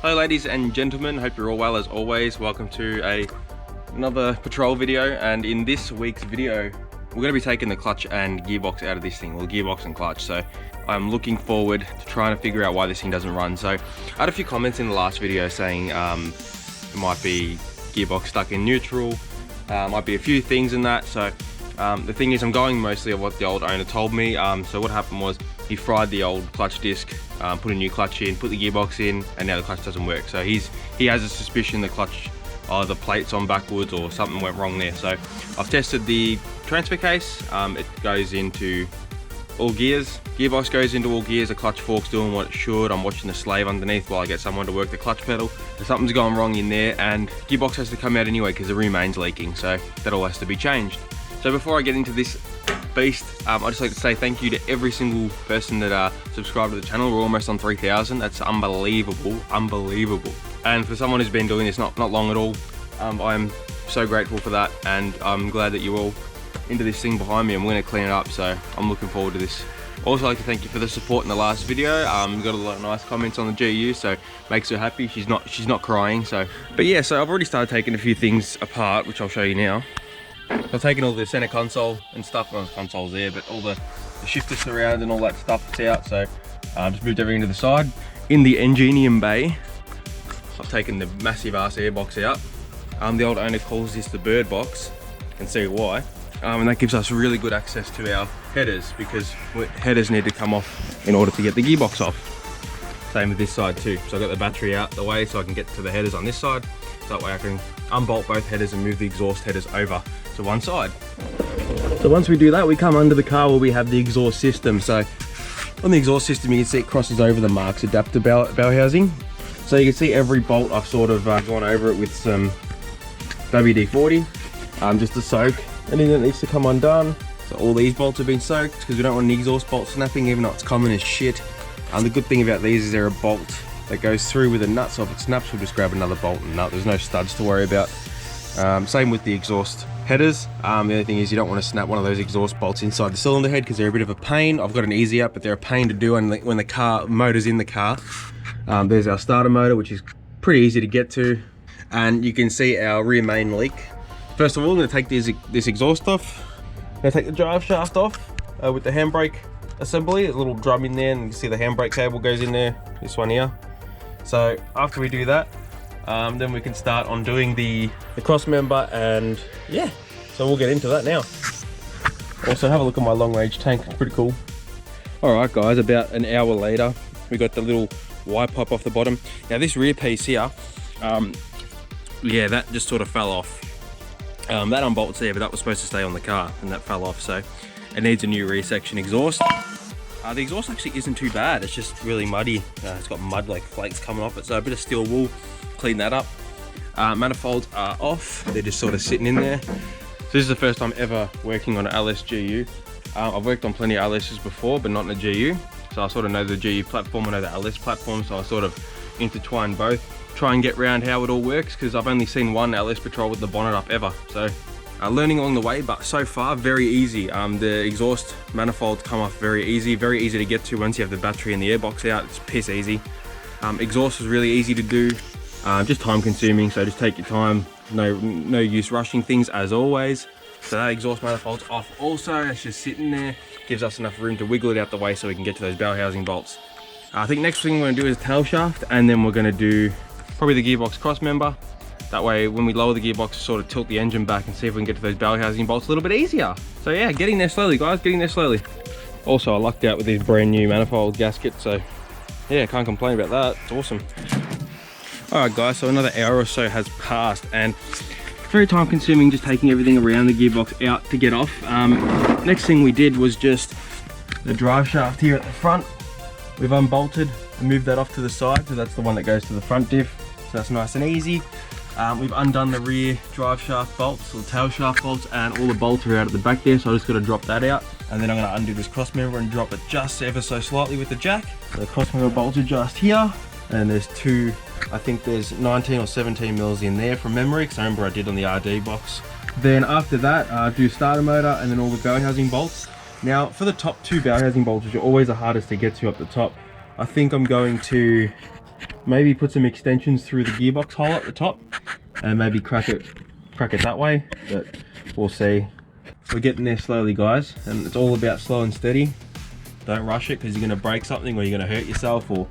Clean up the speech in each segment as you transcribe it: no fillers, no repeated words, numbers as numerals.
Hello ladies and gentlemen, hope you're all well as always. Welcome to another patrol video, and in this week's video we're going to be taking the clutch and gearbox out of this thing, well, gearbox and clutch. So I'm looking forward to trying to figure out why this thing doesn't run. So I had a few comments in the last video saying it might be gearbox stuck in neutral, might be a few things in that. So the thing is, I'm going mostly of what the old owner told me. So what happened was he fried the old clutch disc, put a new clutch in, put the gearbox in, and now the clutch doesn't work. So he has a suspicion the clutch, the plate's on backwards or something went wrong there. So I've tested the transfer case. It goes into all gears, gearbox goes into all gears, the clutch fork's doing what it should. I'm watching the slave underneath while I get someone to work the clutch pedal. If something's gone wrong in there, and gearbox has to come out anyway because the rim main's leaking, so that all has to be changed. So before I get into this beast, I'd just like to say thank you to every single person that subscribed to the channel. We're almost on 3,000. That's unbelievable, unbelievable. And for someone who's been doing this not long at all, I'm so grateful for that, and I'm glad that you're all into this thing behind me, and we're going to clean it up, so I'm looking forward to this. Also like to thank you for the support in the last video. We got a lot of nice comments on the GU, so makes her happy. She's not crying. So but yeah, so I've already started taking a few things apart, which I'll show you now. I've taken all the center console and stuff. Well, the console's there, but all the shifter surround and all that stuff is out. So just moved everything to the side. In the Enginium bay, I've taken the massive ass airbox out. The old owner calls this the bird box. You can see why. And that gives us really good access to our headers, because headers need to come off in order to get the gearbox off. Same with this side too. So I got the battery out the way so I can get to the headers on this side. So that way I can unbolt both headers and move the exhaust headers over to one side. So once we do that, we come under the car where we have the exhaust system. So on the exhaust system, you can see it crosses over the Marks adapter bell housing. So you can see every bolt I've sort of gone over it with some WD-40 just to soak anything that needs to come undone. So all these bolts have been soaked because we don't want an exhaust bolt snapping, even though it's common as shit. The good thing about these is they're a bolt that goes through with a nut, so if it snaps, we'll just grab another bolt and nut. There's no studs to worry about. Same with the exhaust headers. The only thing is you don't want to snap one of those exhaust bolts inside the cylinder head because they're a bit of a pain. I've got an easy up, but they're a pain to do when the motor's in the car. There's our starter motor, which is pretty easy to get to, and you can see our rear main leak. First of all, I'm going to take this exhaust off. I'm going to take the drive shaft off with the handbrake assembly. There's a little drum in there, and you can see the handbrake cable goes in there, this one here. So after we do that, then we can start on doing the cross member, and yeah, so we'll get into that now. Also have a look at my long range tank, it's pretty cool. Alright guys, about an hour later, we got the little Y pipe off the bottom. Now this rear piece here, yeah, that just sort of fell off. That unbolts there, but that was supposed to stay on the car, and that fell off, so it needs a new rear section exhaust. The exhaust actually isn't too bad, it's just really muddy. It's got mud like flakes coming off it, so a bit of steel wool, clean that up. Manifolds are off, they're just sort of sitting in there. So this is the first time ever working on an LS GU. I've worked on plenty of LS's before, but not in a GU. So I sort of know the GU platform, I know the LS platform, so I sort of intertwine both. Try and get around how it all works, because I've only seen one LS Patrol with the bonnet up ever. So learning along the way, but so far very easy. The exhaust manifolds come off very easy to get to once you have the battery and the airbox out. It's piss easy. Exhaust is really easy to do, just time consuming, so just take your time. No use rushing things as always. So that exhaust manifold's off also, it's just sitting there. Gives us enough room to wiggle it out the way so we can get to those bell housing bolts. I think next thing we're going to do is tail shaft, and then we're going to do probably the gearbox cross member. That way when we lower the gearbox, sort of tilt the engine back and see if we can get to those bell housing bolts a little bit easier. So yeah, getting there slowly guys, getting there slowly. Also I lucked out with these brand new manifold gaskets, so yeah, can't complain about that, it's awesome. Alright guys, so another hour or so has passed, and very time consuming just taking everything around the gearbox out to get off. Next thing we did was just the drive shaft here at the front. We've unbolted and moved that off to the side, so that's the one that goes to the front diff, so that's nice and easy. We've undone the rear drive shaft bolts, or tail shaft bolts, and all the bolts are out at the back there, so I just got to drop that out, and then I'm going to undo this cross member and drop it just ever so slightly with the jack. So the cross member bolts are just here, and there's two, I think there's 19 or 17 mils in there from memory, because I remember I did on the RD box. Then after that, do starter motor and then all the bell housing bolts. Now for the top two bell housing bolts, which are always the hardest to get to up the top, I think I'm going to Maybe put some extensions through the gearbox hole at the top and maybe crack it that way, but we'll see. We're getting there slowly, guys, and it's all about slow and steady. Don't rush it, because you're going to break something, or you're going to hurt yourself, or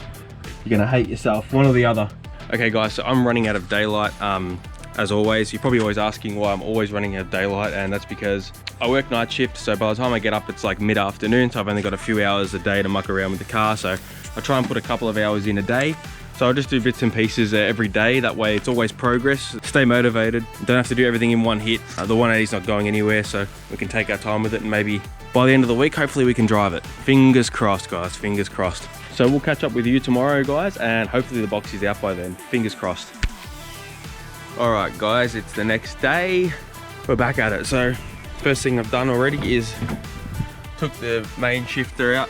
you're going to hate yourself, one or the other. Okay guys, so I'm running out of daylight. As always, you're probably always asking why I'm always running out of daylight, and that's because I work night shift, so by the time I get up it's like mid-afternoon, so I've only got a few hours a day to muck around with the car, so I try and put a couple of hours in a day. So I'll just do bits and pieces every day, that way it's always progress. Stay motivated, don't have to do everything in one hit. The 180's not going anywhere, so we can take our time with it, and maybe by the end of the week, hopefully we can drive it. Fingers crossed, guys, fingers crossed. So we'll catch up with you tomorrow, guys, and hopefully the box is out by then, fingers crossed. All right, guys, it's the next day. We're back at it. So first thing I've done already is took the main shifter out.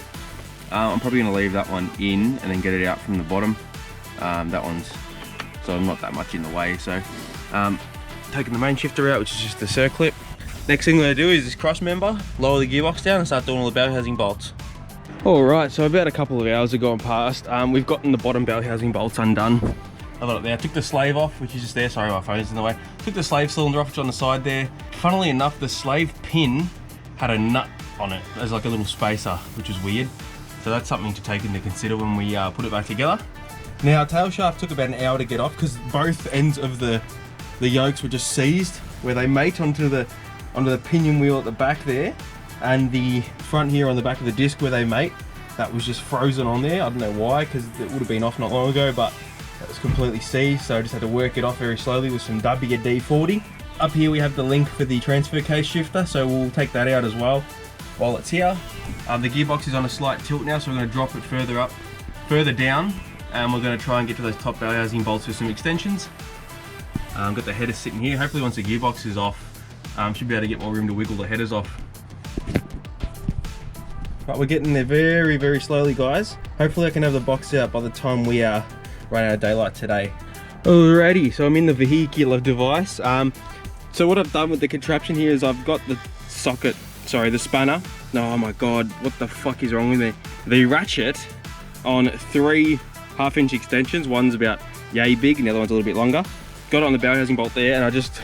I'm probably gonna leave that one in and then get it out from the bottom. That one's so not that much in the way. So taking the main shifter out, which is just the circlip. Next thing we're gonna do is this cross member, lower the gearbox down and start doing all the bell housing bolts. All right, so about a couple of hours have gone past. We've gotten the bottom bell housing bolts undone. I've got it there. I took the slave off, which is just there. Sorry, my phone's in the way. Took the slave cylinder off, which is on the side there. Funnily enough, the slave pin had a nut on it as like a little spacer, which is weird. So that's something to take into consider when we put it back together. Now, tail shaft took about an hour to get off because both ends of the yokes were just seized where they mate onto the pinion wheel at the back there, and the front here on the back of the disc where they mate, that was just frozen on there. I don't know why, because it would have been off not long ago, but it was completely seized, so I just had to work it off very slowly with some WD-40. Up here we have the link for the transfer case shifter, so we'll take that out as well while it's here. The gearbox is on a slight tilt now, so we're going to drop it further down, and we're going to try and get to those top bell housing bolts with some extensions. Got the headers sitting here. Hopefully once the gearbox is off, should be able to get more room to wiggle the headers off. But we're getting there very, very slowly, guys. Hopefully I can have the box out by the time we run out of daylight today. Alrighty, so I'm in the vehicular device. So what I've done with the contraption here is I've got the the spanner. Oh my god, what the fuck is wrong with me? The ratchet on 3 half-inch extensions. One's about yay big and the other one's a little bit longer. Got it on the bell housing bolt there, and I just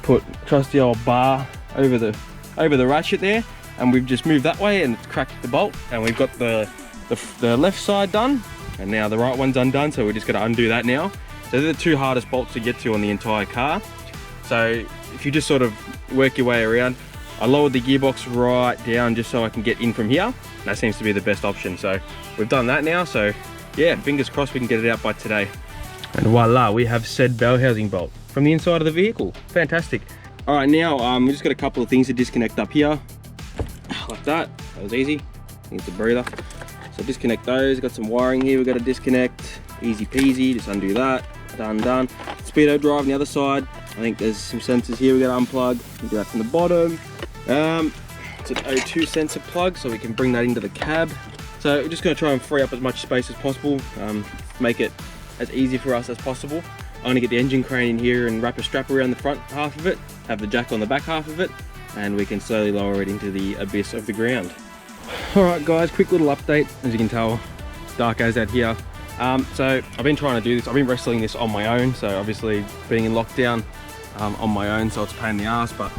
put trusty old bar over the ratchet there, and we've just moved that way and it's cracked the bolt, and we've got the left side done, and now the right one's undone, so we're just going to undo that now. So they're the 2 hardest bolts to get to on the entire car. So if you just sort of work your way around, I lowered the gearbox right down just so I can get in from here. That seems to be the best option. So we've done that now, so yeah, fingers crossed we can get it out by today. And voila, we have said bell housing bolt from the inside of the vehicle. Fantastic. All right, now we just got a couple of things to disconnect up here, like that. That was easy. Needs a breather. So disconnect those. Got some wiring here. We've got to disconnect. Easy peasy. Just undo that. Done. Speedo drive on the other side. I think there's some sensors here we got to unplug. Do that from the bottom. It's an O2 sensor plug, so we can bring that into the cab. So we're just going to try and free up as much space as possible, make it as easy for us as possible. I'm going to get the engine crane in here and wrap a strap around the front half of it, have the jack on the back half of it, and we can slowly lower it into the abyss of the ground. Alright guys, quick little update. As you can tell, it's dark as out here. So I've been trying to do this, I've been wrestling this on my own, so obviously being in lockdown on my own, so it's a pain in the ass, but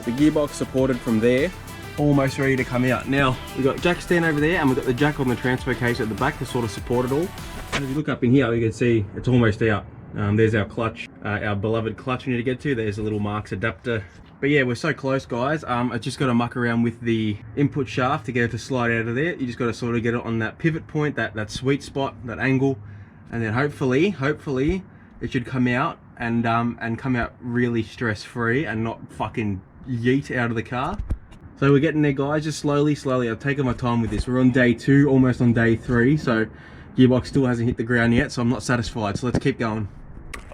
the gearbox supported from there, almost ready to come out. Now, we've got jack stand over there, and we've got the jack on the transfer case at the back to sort of support it all. And if you look up in here, you can see it's almost out. There's our clutch, our beloved clutch we need to get to. There's a little Marks adapter. But yeah, we're so close, guys. I just got to muck around with the input shaft to get it to slide out of there. You just got to sort of get it on that pivot point, that sweet spot, that angle, and then hopefully it should come out and come out really stress-free and not fucking yeet out of the car. So we're getting there, guys, just slowly. I've taken my time with this. We're on day 2, almost on day 3, so gearbox still hasn't hit the ground yet, so I'm not satisfied, so let's keep going.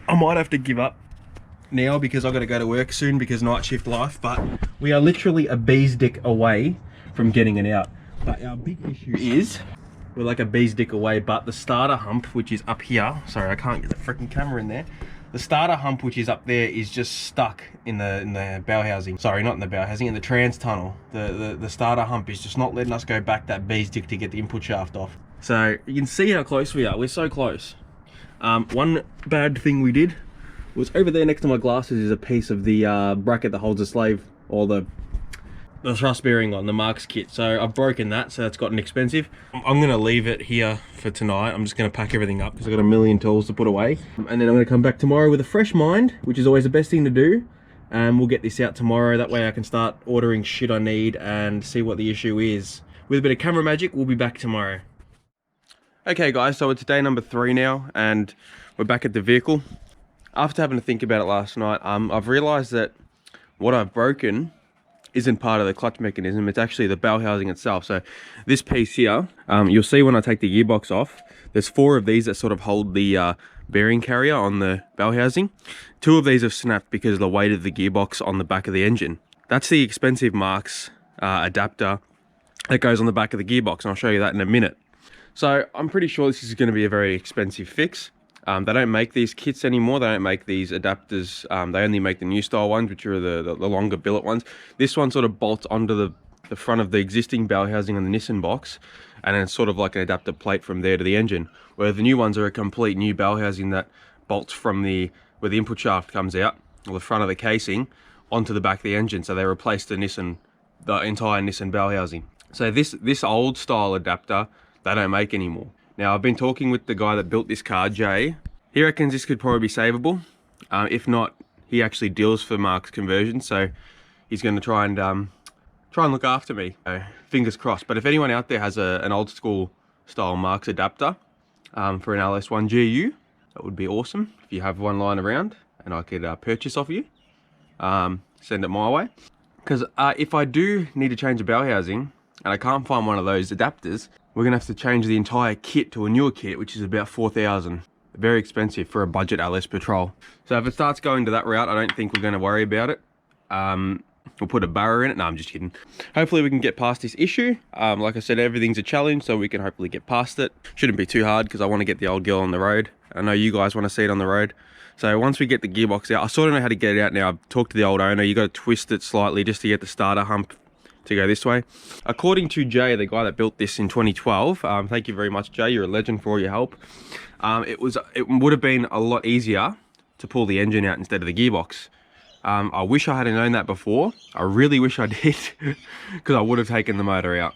I might have to give up now because I've got to go to work soon because night shift life, but we are literally a bee's dick away from getting it out. But our big issue is we're like a bee's dick away, but the starter hump, which is up here, sorry, I can't get the freaking camera in there. The starter hump, which is up there, is just stuck in the bell housing. Sorry, not in the bell housing, in the trans tunnel. The starter hump is just not letting us go back that bee's dick to get the input shaft off. So you can see how close we are. We're so close. One bad thing we did was over there next to my glasses is a piece of the bracket that holds the slave, or the thrust bearing on the Marks kit. So I've broken that, so that's gotten expensive. I'm gonna leave it here for tonight. I'm just gonna pack everything up because I've got a million tools to put away. And then I'm gonna come back tomorrow with a fresh mind, which is always the best thing to do. And we'll get this out tomorrow. That way I can start ordering shit I need and see what the issue is. With a bit of camera magic, we'll be back tomorrow. Okay guys, so it's day number 3 now, and we're back at the vehicle. After having to think about it last night, I've realized that what I've broken isn't part of the clutch mechanism, it's actually the bell housing itself. So this piece here, you'll see when I take the gearbox off, there's 4 of these that sort of hold the bearing carrier on the bell housing. 2 of these have snapped because of the weight of the gearbox on the back of the engine. That's the expensive Marks adapter that goes on the back of the gearbox, and I'll show you that in a minute. So I'm pretty sure this is going to be a very expensive fix. They don't make these kits anymore. They don't make these adapters. They only make the new style ones, which are the longer billet ones. This one sort of bolts onto the front of the existing bell housing on the Nissan box, and then it's sort of like an adapter plate from there to the engine. Where the new ones are a complete new bell housing that bolts from where the input shaft comes out, or the front of the casing, onto the back of the engine. So they replaced the entire Nissan bell housing. So this old style adapter, they don't make anymore. Now I've been talking with the guy that built this car, Jay. He reckons this could probably be savable. If not, he actually deals for Marks conversion, so he's going to try and look after me. Fingers crossed. But if anyone out there has an old school style Marks adapter for an LS1 GU, that would be awesome. If you have one lying around and I could purchase off you, send it my way. Because if I do need to change a bell housing and I can't find one of those adapters, we're gonna have to change the entire kit to a newer kit, which is about 4,000. Very expensive for a budget LS Patrol. So if it starts going to that route, I don't think we're gonna worry about it. We'll put a barrier in it. No, I'm just kidding. Hopefully we can get past this issue. Like I said, everything's a challenge, so we can hopefully get past it. Shouldn't be too hard because I want to get the old girl on the road. I know you guys want to see it on the road. So once we get the gearbox out, I sort of know how to get it out now. I've talked to the old owner. You got to twist it slightly just to get the starter hump to go this way. According to Jay, the guy that built this in 2012, thank you very much, Jay. You're a legend for all your help. It would have been a lot easier to pull the engine out instead of the gearbox. I wish I had known that before. I really wish I did, because I would have taken the motor out.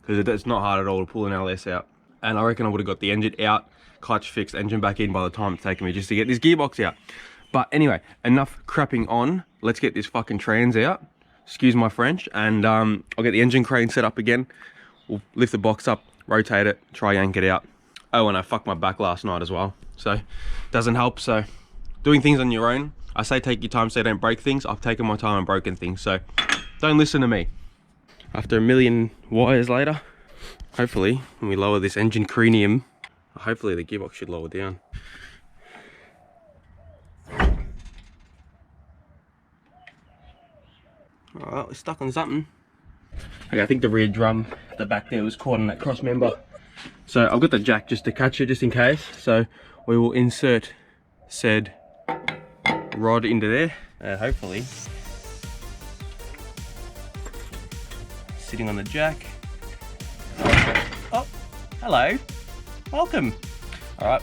Because it's not hard at all to pull an LS out. And I reckon I would have got the engine out, clutch fixed, engine back in by the time it's taken me just to get this gearbox out. But anyway, enough crapping on. Let's get this fucking trans out. Excuse my French. And I'll get the engine crane set up again. We'll lift the box up, rotate it, try yank it out. Oh, and I fucked my back last night as well. So, doesn't help. So, doing things on your own. I say take your time so you don't break things. I've taken my time and broken things. So, don't listen to me. After a million wires later, hopefully, when we lower this engine cranium, hopefully the gearbox should lower down. Alright, we're stuck on something. Okay, I think the rear drum at the back there was caught on that cross member. So I've got the jack just to catch it, just in case. So we will insert said rod into there, and hopefully sitting on the jack. Oh, hello, welcome. Alright,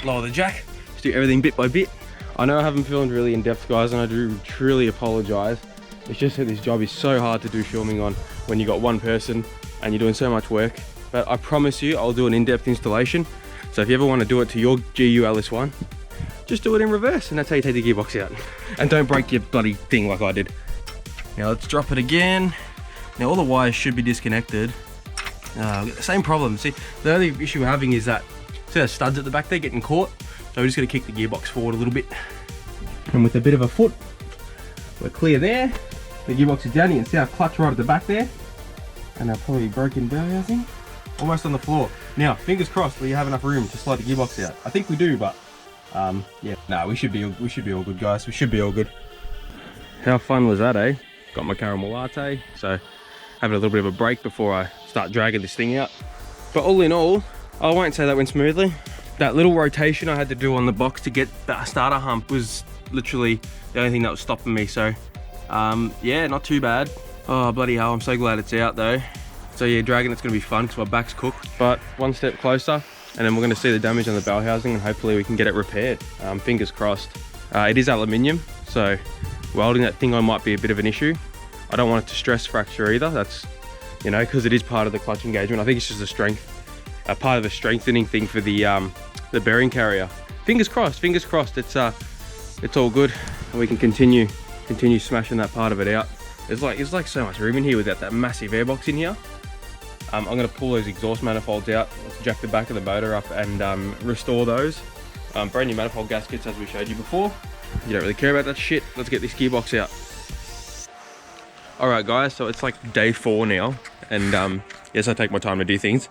lower the jack, just do everything bit by bit. I know I haven't filmed really in depth, guys, and I do truly apologise. It's just that this job is so hard to do filming on when you got one person and you're doing so much work. But I promise you, I'll do an in-depth installation. So if you ever want to do it to your GU LS1, just do it in reverse, and that's how you take the gearbox out. And don't break your bloody thing like I did. Now let's drop it again. Now all the wires should be disconnected. We've got the same problem. See, the only issue we're having is that, see those studs at the back there getting caught? So we're just gonna kick the gearbox forward a little bit. And with a bit of a foot, we're clear there. The gearbox is down. You can see our clutch right at the back there. And our probably broken bell housing. Almost on the floor. Now, fingers crossed we have enough room to slide the gearbox out. I think we do, but yeah. No, we should be all good, guys. We should be all good. How fun was that, eh? Got my caramel latte, so having a little bit of a break before I start dragging this thing out. But all in all, I won't say that went smoothly. That little rotation I had to do on the box to get the starter hump was literally the only thing that was stopping me. So yeah, not too bad. Oh bloody hell, I'm so glad it's out though. So yeah, dragging it's gonna be fun because my back's cooked. But one step closer and then we're going to see the damage on the bell housing, and hopefully we can get it repaired. Fingers crossed. It is aluminium, so welding that thing on might be a bit of an issue. I don't want it to stress fracture either. That's, you know, because it is part of the clutch engagement. I think it's just a strength, a part of the strengthening thing for the bearing carrier. Fingers crossed. It's all good, and we can continue smashing that part of it out. There's like so much room in here without that massive airbox in here. I'm going to pull those exhaust manifolds out. Let's jack the back of the motor up and restore those. Brand new manifold gaskets, as we showed you before. You don't really care about that shit. Let's get this gearbox out. Alright guys, so it's like day 4 now, and yes, I take my time to do things.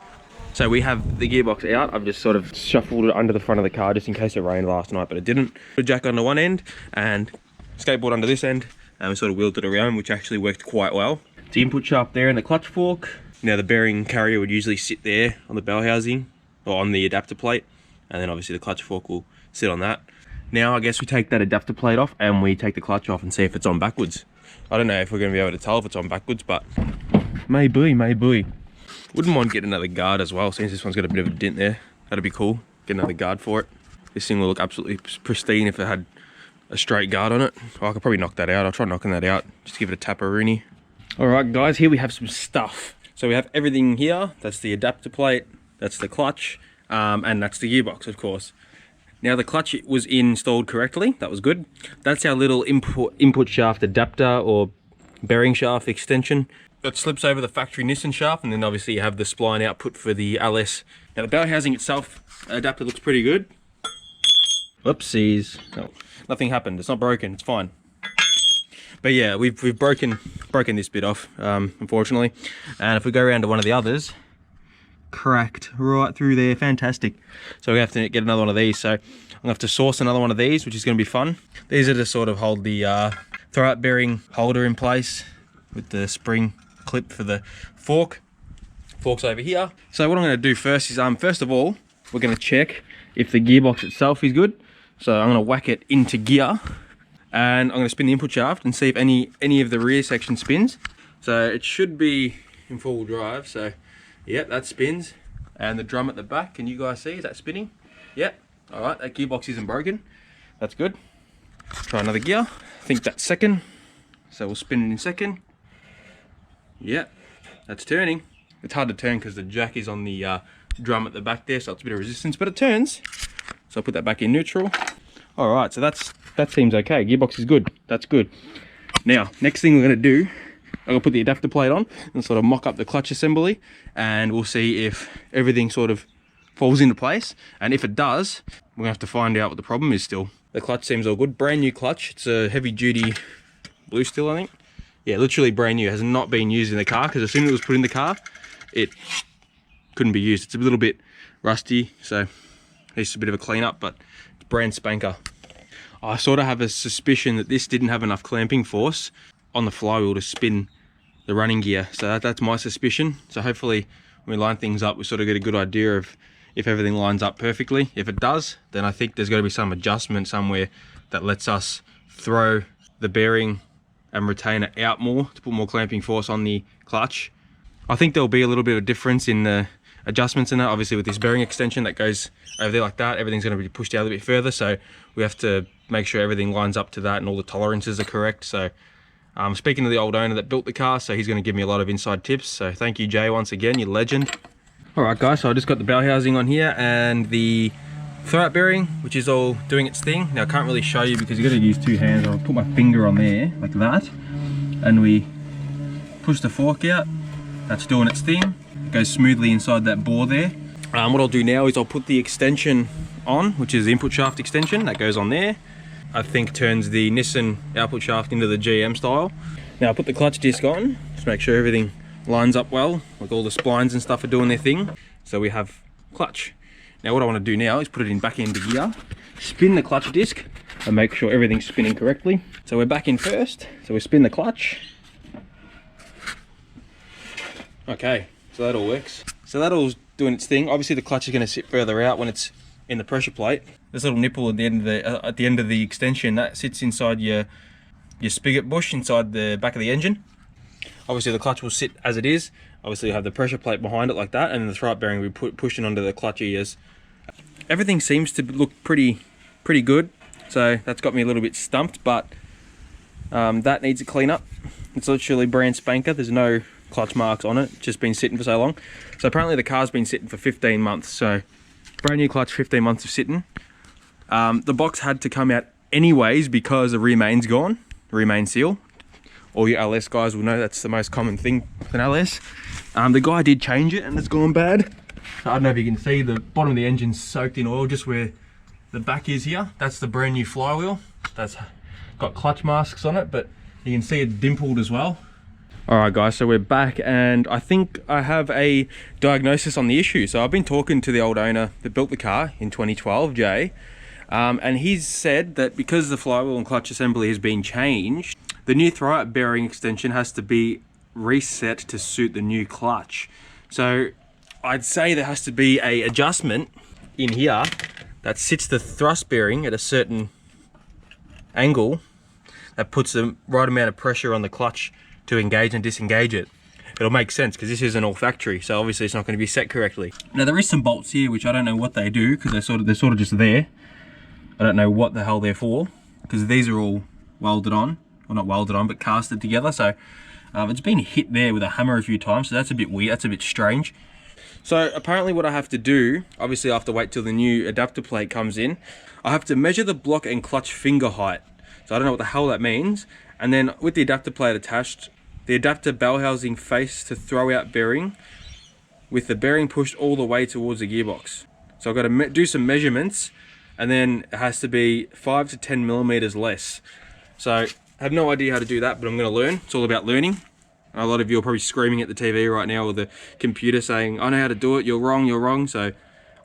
So we have the gearbox out. I've just sort of shuffled it under the front of the car just in case it rained last night, but it didn't. Put a jack under one end and skateboard under this end, and we sort of wheeled it around, which actually worked quite well. The input shaft there and the clutch fork. Now the bearing carrier would usually sit there on the bell housing or on the adapter plate, and then obviously the clutch fork will sit on that. Now I guess we take that adapter plate off and we take the clutch off and see if it's on backwards. I don't know if we're going to be able to tell if it's on backwards, but maybe. Wouldn't mind getting another guard as well, since this one's got a bit of a dent there. That'd be cool. Get another guard for it. This thing will look absolutely pristine if it had a straight guard on it. Oh, I could probably knock that out. I'll try knocking that out. Just give it a tap-a-rooney. Alright guys, here we have some stuff. So we have everything here. That's the adapter plate, that's the clutch, and that's the gearbox, of course. Now the clutch was installed correctly. That was good. That's our little input shaft adapter or bearing shaft extension. That slips over the factory Nissan shaft, and then obviously you have the spline output for the LS. Now the bell housing itself, adapter looks pretty good. Whoopsies. No, nothing happened. It's not broken. It's fine. But yeah, we've broken this bit off, unfortunately. And if we go around to one of the others, cracked right through there. Fantastic. So we have to get another one of these. So I'm gonna have to source another one of these, which is gonna be fun. These are to sort of hold the throwout bearing holder in place with the spring clip for the fork. Fork's over here. So what I'm gonna do first is, first of all, we're gonna check if the gearbox itself is good. So I'm gonna whack it into gear, and I'm gonna spin the input shaft and see if any of the rear section spins. So it should be in full drive. So yep, that spins. And the drum at the back, can you guys see, is that spinning? Yep. All right, that gearbox isn't broken. That's good. Try another gear. I think that's second. So we'll spin it in second. Yep, that's turning. It's hard to turn because the jack is on the drum at the back there, so it's a bit of resistance, but it turns. So I'll put that back in neutral. All right, so that seems okay. Gearbox is good. That's good. Now, next thing we're gonna do, I'm gonna put the adapter plate on and sort of mock up the clutch assembly, and we'll see if everything sort of falls into place. And if it does, we're gonna have to find out what the problem is still. The clutch seems all good. Brand new clutch. It's a heavy duty blue steel, I think. Yeah, literally brand new. It has not been used in the car, because as soon as it was put in the car, it couldn't be used. It's a little bit rusty, so it's a bit of a cleanup, but it's brand spanker. I sort of have a suspicion that this didn't have enough clamping force on the flywheel to spin the running gear. So that's my suspicion. So hopefully when we line things up, we sort of get a good idea of if everything lines up perfectly. If it does, then I think there's got to be some adjustment somewhere that lets us throw the bearing and retainer out more to put more clamping force on the clutch. I think there'll be a little bit of difference in the adjustments in that. Obviously with this bearing extension that goes over there like that, everything's going to be pushed out a bit further, so we have to make sure everything lines up to that and all the tolerances are correct. So I'm speaking to the old owner that built the car, so he's going to give me a lot of inside tips. So thank you, Jay, once again, you legend. Alright guys, so I just got the bell housing on here and the throwout bearing, which is all doing its thing. Now I can't really show you because you've got to use two hands. I'll put my finger on there like that, and we push the fork out. That's doing its thing. It goes smoothly inside that bore there. What I'll do now is I'll put the extension on, which is the input shaft extension that goes on there. I think turns the Nissan output shaft into the GM style. Now I'll put the clutch disc on, just make sure everything lines up well, like all the splines and stuff are doing their thing. So we have clutch. Now what I want to do now is put it in back into gear, spin the clutch disc and make sure everything's spinning correctly. So we're back in first, so we spin the clutch. Okay, so that all works. So that all's doing its thing. Obviously the clutch is going to sit further out when it's in the pressure plate. This little nipple at the end of the extension, that sits inside your spigot bush inside the back of the engine. Obviously the clutch will sit as it is, Obviously you have the pressure plate behind it like that, and the throw-up bearing will be pushing onto the clutch ears. Everything seems to look pretty good, so that's got me a little bit stumped, but that needs a clean up. It's literally brand spanker, there's no clutch marks on it, just been sitting for so long. So apparently the car's been sitting for 15 months, so brand new clutch, 15 months of sitting. The box had to come out anyways because the remain's gone, remain seal. All you LS guys will know that's the most common thing with an LS. The guy did change it and it's gone bad. I don't know if you can see the bottom of the engine's soaked in oil just where the back is here. That's the brand new flywheel. That's got clutch masks on it, but you can see it dimpled as well. Alright guys, so we're back and I think I have a diagnosis on the issue. So I've been talking to the old owner that built the car in 2012, Jay, and he's said that because the flywheel and clutch assembly has been changed, the new throw-up bearing extension has to be reset to suit the new clutch. So I'd say there has to be a adjustment in here that sits the thrust bearing at a certain angle that puts the right amount of pressure on the clutch to engage and disengage it. It'll make sense because this isn't all factory, so obviously it's not going to be set correctly. Now there is some bolts here which I don't know what they do because they're sort of just there. I don't know what the hell they're for because these are all welded on, well not welded on but casted together, so it's been hit there with a hammer a few times, so that's a bit weird, that's a bit strange. So apparently what I have to do, obviously I have to wait till the new adapter plate comes in, I have to measure the block and clutch finger height. So I don't know what the hell that means. And then with the adapter plate attached, the adapter bell housing face to throw out bearing with the bearing pushed all the way towards the gearbox. So I've got to do some measurements and then it has to be 5 to 10 millimeters less. So I have no idea how to do that, but I'm going to learn. It's all about learning. A lot of you are probably screaming at the TV right now or the computer saying, I know how to do it, you're wrong, you're wrong. So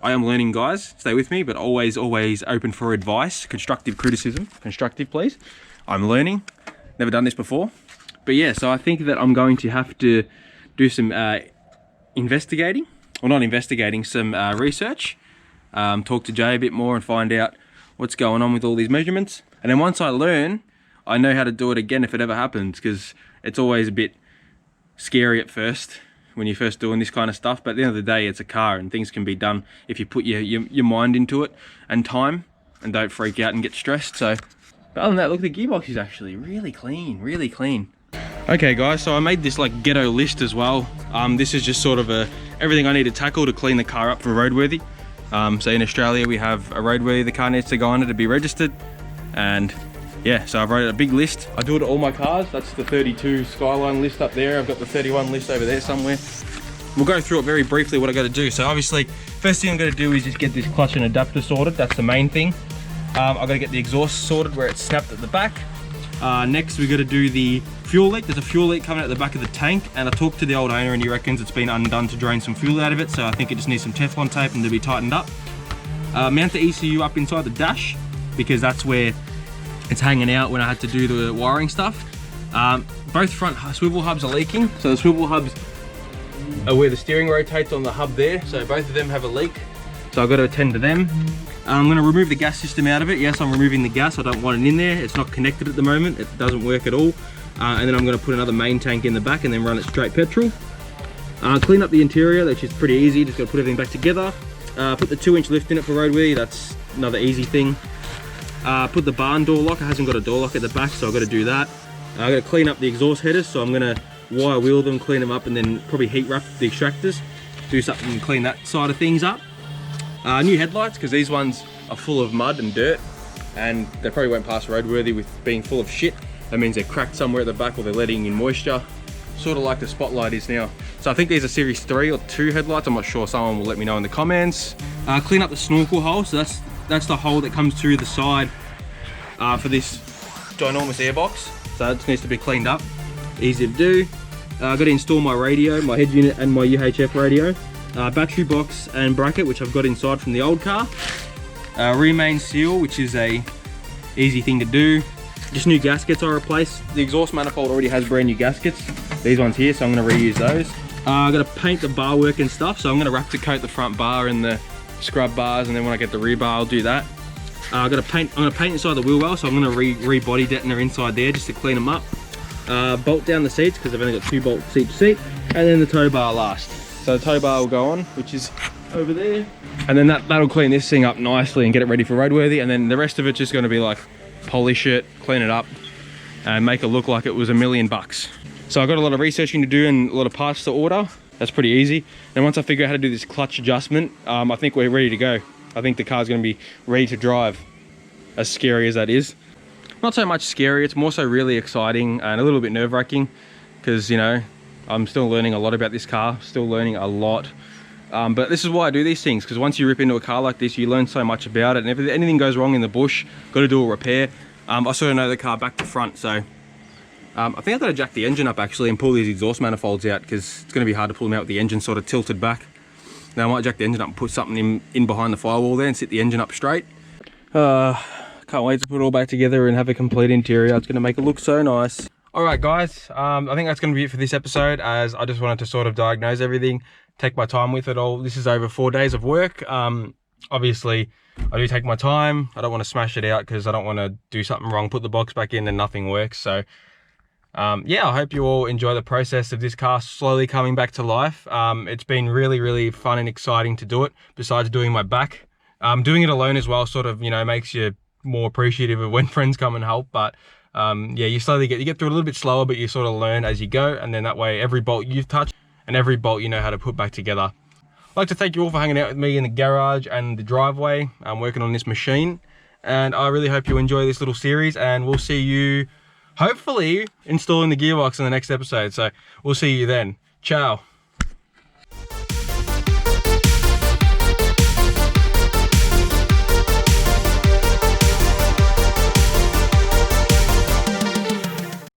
I am learning, guys, stay with me, but always open for advice, constructive criticism, constructive please. I'm learning, never done this before. But yeah, so I think that I'm going to have to do some investigating, or not investigating, some research, talk to Jay a bit more and find out what's going on with all these measurements. And then once I learn, I know how to do it again if it ever happens, because it's always a bit scary at first when you're first doing this kind of stuff, but at the end of the day it's a car and things can be done if you put your mind into it and time and don't freak out and get stressed. So but other than that, look, the gearbox is actually really clean, really clean. Okay guys, so I made this like ghetto list as well. This is just sort of everything I need to tackle to clean the car up for roadworthy. So in Australia we have a roadworthy the car needs to go under to be registered, and yeah, so I've wrote a big list. I do it to all my cars. That's the 32 Skyline list up there. I've got the 31 list over there somewhere. We'll go through it very briefly what I got to do. So obviously, first thing I'm going to do is just get this clutch and adapter sorted. That's the main thing. I've got to get the exhaust sorted where it's snapped at the back. Next, we've got to do the fuel leak. There's a fuel leak coming out the back of the tank, and I talked to the old owner and he reckons it's been undone to drain some fuel out of it. So I think it just needs some Teflon tape and to be tightened up. Mount the ECU up inside the dash because that's where it's hanging out when I had to do the wiring stuff. Both front swivel hubs are leaking. So the swivel hubs are where the steering rotates on the hub there. So both of them have a leak. So I've got to attend to them. I'm going to remove the gas system out of it. Yes, I'm removing the gas. I don't want it in there. It's not connected at the moment. It doesn't work at all. And then I'm going to put another main tank in the back and then run it straight petrol. Clean up the interior, which is pretty easy. Just got to put everything back together. Put the 2-inch lift in it for roadworthy. That's another easy thing. Put the barn door lock. It hasn't got a door lock at the back, so I've got to do that. I've got to clean up the exhaust headers, so I'm going to wire wheel them, clean them up, and then probably heat wrap the extractors. Do something and clean that side of things up. New headlights, because these ones are full of mud and dirt, and they probably won't pass roadworthy with being full of shit. That means they're cracked somewhere at the back or they're letting in moisture. Sort of like the Spotlight is now. So I think these are Series 3 or 2 headlights. I'm not sure, someone will let me know in the comments. Clean up the snorkel hole, so that's the hole that comes through the side for this ginormous airbox. So that just needs to be cleaned up. Easy to do. I've got to install my radio, my head unit and my UHF radio. Battery box and bracket, which I've got inside from the old car. Remain seal, which is a easy thing to do. Just new gaskets I replaced. The exhaust manifold already has brand new gaskets. These ones here, so I'm going to reuse those. I've got to paint the bar work and stuff, so I'm going to wrap to coat the front bar and the scrub bars, and then when I get the rear bar I'll do that. I'm going to paint inside the wheel well, so I'm going to re-body detonate inside there just to clean them up. Bolt down the seats because I've only got 2 bolts each seat. and then the tow bar last. So the tow bar will go on, which is over there, and then that'll clean this thing up nicely and get it ready for roadworthy, and then the rest of it's just going to be like polish it, clean it up, and make it look like it was $1 million bucks. So I've got a lot of researching to do and a lot of parts to order. That's pretty easy. And once I figure out how to do this clutch adjustment, I think we're ready to go. I think the car's going to be ready to drive, as scary as that is. Not so much scary, it's more so really exciting and a little bit nerve-wracking, because, you know, I'm still learning a lot about this car, still learning a lot. But this is why I do these things, because once you rip into a car like this, you learn so much about it, and if anything goes wrong in the bush, got to do a repair. I sort of know the car back to front, so I think I've got to jack the engine up actually and pull these exhaust manifolds out, because it's going to be hard to pull them out with the engine sort of tilted back. Now I might jack the engine up and put something in behind the firewall there and sit the engine up straight. Can't wait to put it all back together and have a complete interior. It's going to make it look so nice. Alright guys, I think that's going to be it for this episode, as I just wanted to sort of diagnose everything, take my time with it all. This is over 4 days of work. Obviously I do take my time. I don't want to smash it out because I don't want to do something wrong, put the box back in and nothing works. So yeah, I hope you all enjoy the process of this car slowly coming back to life. It's been really fun and exciting to do it, besides doing my back. Doing it alone as well sort of, you know, makes you more appreciative of when friends come and help. But yeah, you get through it a little bit slower, but you sort of learn as you go, and then that way every bolt you've touched and every bolt you know how to put back together. I'd like to thank you all for hanging out with me in the garage and the driveway. I'm working on this machine, and I really hope you enjoy this little series, and we'll see you hopefully installing the gearbox in the next episode. So we'll see you then. Ciao.